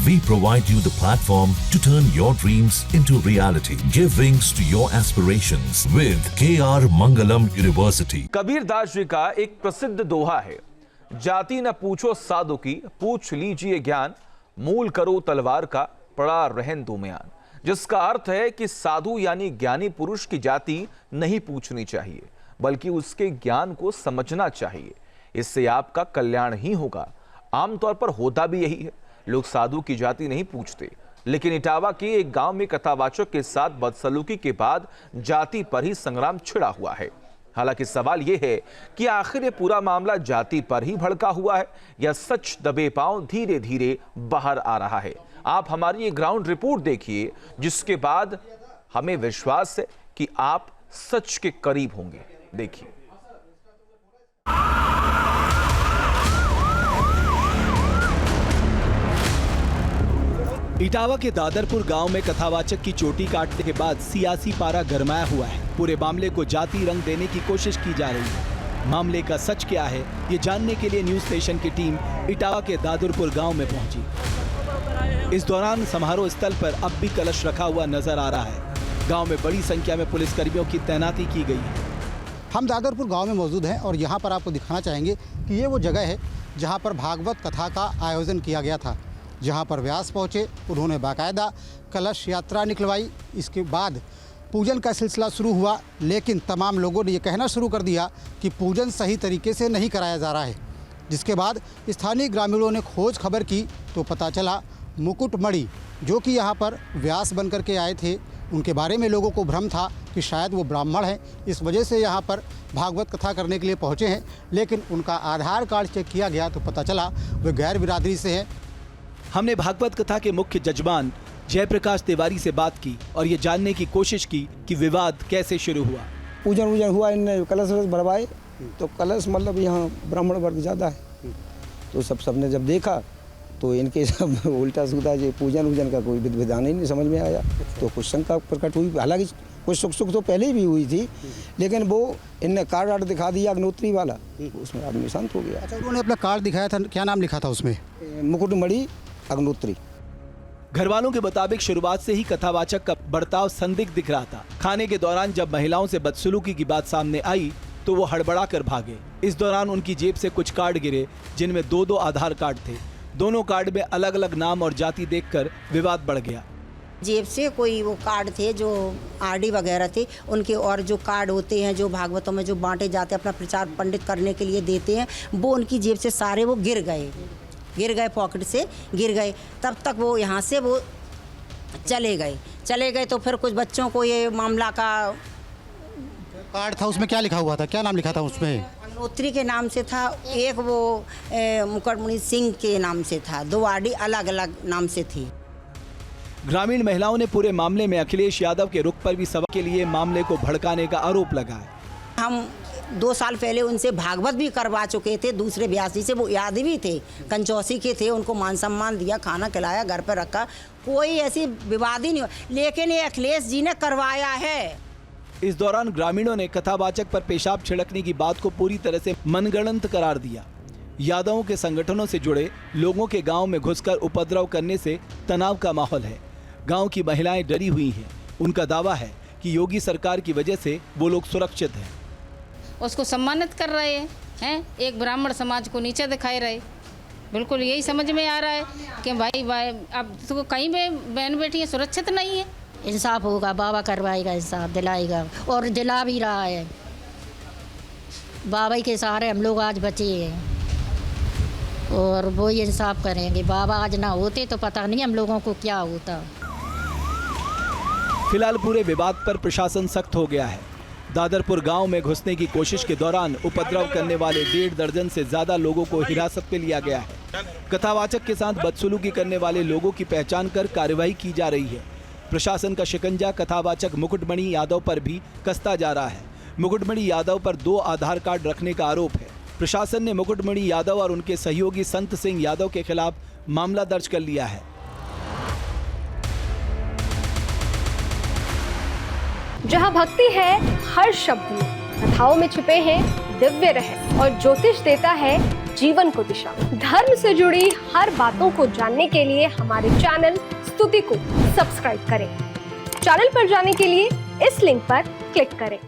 We provide you the platform to turn your dreams into reality. Give wings to your aspirations with KR Mangalam University. Kabirdas ji का एक प्रसिद्ध दोहा है, जाति न पूछो साधु की, पूछ लीजिए ज्ञान, मूल करो तलवार का, पड़ा रहन दो म्यान। जिसका अर्थ है कि साधु यानी ज्ञानी पुरुष की जाति नहीं पूछनी चाहिए, बल्कि उसके ज्ञान को समझना चाहिए। इससे आपका कल्याण ही होगा। आमतौर पर होता भी यही है, लोग साधु की जाति नहीं पूछते। लेकिन इटावा के एक गांव में कथावाचक के साथ बदसलूकी के बाद जाति पर ही संग्राम छिड़ा हुआ है। हालांकि सवाल यह है कि आखिर ये पूरा मामला जाति पर ही भड़का हुआ है या सच दबे पांव धीरे धीरे बाहर आ रहा है। आप हमारी ये ग्राउंड रिपोर्ट देखिए, जिसके बाद हमें विश्वास है कि आप सच के करीब होंगे। देखिए। इटावा के दादरपुर गांव में कथावाचक की चोटी काटने के बाद सियासी पारा गरमाया हुआ है। पूरे मामले को जाति रंग देने की कोशिश की जा रही है। मामले का सच क्या है, ये जानने के लिए न्यूज स्टेशन की टीम इटावा के दादरपुर गांव में पहुंची। इस दौरान समारोह स्थल पर अब भी कलश रखा हुआ नजर आ रहा है। गांव में बड़ी संख्या में पुलिसकर्मियों की तैनाती की गई है। हम दादरपुर गांव में मौजूद हैं और यहाँ पर आपको दिखाना चाहेंगे कि ये वो जगह है जहाँ पर भागवत कथा का आयोजन किया गया था, जहाँ पर व्यास पहुँचे। उन्होंने बाकायदा कलश यात्रा निकलवाई। इसके बाद पूजन का सिलसिला शुरू हुआ, लेकिन तमाम लोगों ने ये कहना शुरू कर दिया कि पूजन सही तरीके से नहीं कराया जा रहा है। जिसके बाद स्थानीय ग्रामीणों ने खोज खबर की तो पता चला मुकुटमणि, जो कि यहाँ पर व्यास बन कर के आए थे, उनके बारे में लोगों को भ्रम था कि शायद वो ब्राह्मण हैं, इस वजह से यहाँ पर भागवत कथा करने के लिए पहुँचे हैं। लेकिन उनका आधार कार्ड चेक किया गया तो पता चला वे गैर बिरादरी से हैं। हमने भागवत कथा के मुख्य जजमान जयप्रकाश तिवारी से बात की और ये जानने की कोशिश की कि विवाद कैसे शुरू हुआ। पूजन हुआ, इनने कलश भरवाए तो कलश मतलब यहाँ ब्राह्मण वर्ग ज़्यादा है, तो सबने जब देखा तो इनके सब उल्टा सीधा जो पूजन का कोई विधान ही नहीं समझ में आया, तो कुछ शंका प्रकट हुई। हालांकि कुछ सुख तो पहले भी हुई थी, लेकिन वो इनने कार्ड दिखा दिया अग्नोत्री वाला, उसमें आदमी शांत हो गया। अच्छा, उन्होंने अपना कार्ड दिखाया था, क्या नाम लिखा था उसमें? मुकुटमणि अग्नोत्री। घरवालों के मुताबिक शुरुआत से ही कथावाचक का बर्ताव संदिग्ध दिख रहा था। खाने के दौरान जब महिलाओं से बदसलूकी की बात सामने आई तो वो हड़बड़ा कर भागे। इस दौरान उनकी जेब से कुछ कार्ड गिरे, जिनमें दो आधार कार्ड थे। दोनों कार्ड में अलग अलग नाम और जाति देखकर विवाद बढ़ गया। जेब से कोई वो कार्ड थे जो आरडी वगैरह थे उनके, और जो कार्ड होते हैं जो भागवतों में जो बांटे जाते हैं अपना प्रचार पंडित करने के लिए देते हैं, वो उनकी जेब से सारे वो गिर गए, पॉकेट से गिर गए। तब तक वो यहाँ से वो चले गए तो फिर कुछ बच्चों को ये मामला का कार्ड था, उसमें क्या लिखा हुआ था, क्या नाम लिखा था उसमें? अग्नोत्री के नाम से था, एक वो मुकुटमणि सिंह के नाम से था, दो आरडी अलग अलग नाम से थी। ग्रामीण महिलाओं ने पूरे मामले में अखिलेश यादव के रुख पर भी सवाल के लिए मामले को भड़काने का आरोप लगाया। हम 2 साल पहले उनसे भागवत भी करवा चुके थे, दूसरे व्यास जी से, वो याद भी थे, कंचौसी के थे, उनको मान सम्मान दिया, खाना खिलाया, घर पर रखा, कोई ऐसी विवाद ही नहीं हुआ। लेकिन ये अखिलेश जी ने करवाया है। इस दौरान ग्रामीणों ने कथावाचक पर पेशाब छिड़कने की बात को पूरी तरह से मनगढ़ंत करार दिया। यादवों के संगठनों से जुड़े लोगों के गांव में घुसकर उपद्रव करने से तनाव का माहौल है। गांव की महिलाएं डरी हुई हैं। उनका दावा है कि योगी सरकार की वजह से वो लोग सुरक्षित हैं। उसको सम्मानित कर रहे हैं, एक ब्राह्मण समाज को नीचे दिखाए रहे। बिल्कुल यही समझ में आ रहा है कि भाई अब तो कहीं भी बहन बेटी सुरक्षित नहीं है। इंसाफ होगा, बाबा करवाएगा, इंसाफ दिलाएगा और दिला भी रहा है। बाबा के सहारे हम लोग आज बचे हैं और वो ही इंसाफ करेंगे। बाबा आज ना होते तो पता नहीं हम लोगों को क्या होता। फिलहाल पूरे विवाद पर प्रशासन सख्त हो गया है। दादरपुर गांव में घुसने की कोशिश के दौरान उपद्रव करने वाले 1.5 दर्जन से ज्यादा लोगों को हिरासत में लिया गया है। कथावाचक के साथ बदसलूकी करने वाले लोगों की पहचान कर कार्रवाई की जा रही है। प्रशासन का शिकंजा कथावाचक मुकुटमणि यादव पर भी कसता जा रहा है। मुकुटमणि यादव पर 2 आधार कार्ड रखने का आरोप है। प्रशासन ने मुकुटमणि यादव और उनके सहयोगी संत सिंह यादव के खिलाफ मामला दर्ज कर लिया है। जहां भक्ति है हर शब्द में, कथाओं में छुपे हैं दिव्य रहस्य और ज्योतिष देता है जीवन को दिशा। धर्म से जुड़ी हर बातों को जानने के लिए हमारे चैनल स्तुति को सब्सक्राइब करें। चैनल पर जाने के लिए इस लिंक पर क्लिक करें।